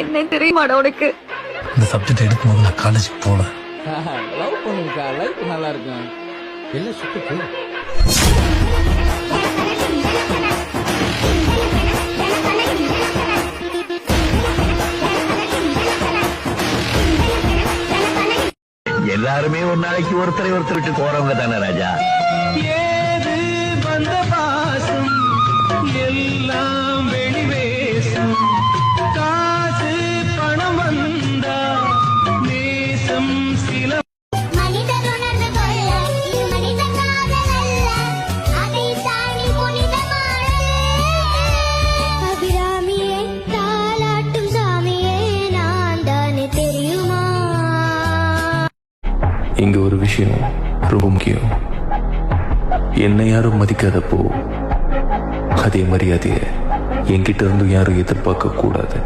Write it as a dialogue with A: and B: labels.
A: என்ன தெரியுமாடா உனக்கு?
B: இந்த சப்ஜெக்ட் எடுக்கும் போது நான் காலேஜ் போல.
C: லவ் பண்ணுங்கக்கா, லைஃப் நல்லா இருக்கும். எல்லாம் சுத்துக்கு
D: எல்லாருமே ஒரு நாளைக்கு ஒருத்தரை ஒருத்தர் விட்டு போறவங்க தானே ராஜா.
E: ஏது வந்த பாசம் எல்லாம் வெளிவேசம், காசு பணம் வந்தா நேசம் சில
F: மனிதர் உணர்ந்து கொள்ள இது மனித காதல் அல்ல, அதை தாண்டி புனிதமானது. அபிராமியே தாலாட்டும் சாமியே நான் தானே தெரியுமா?
G: இங்க ஒரு விஷயம் ரொம்ப முக்கியம். என்னை யாரும் மதிக்காதப்போ அதே மரியாதையை என்கிட்ட இருந்து யாரும் எதிர்பார்க்க கூடாது.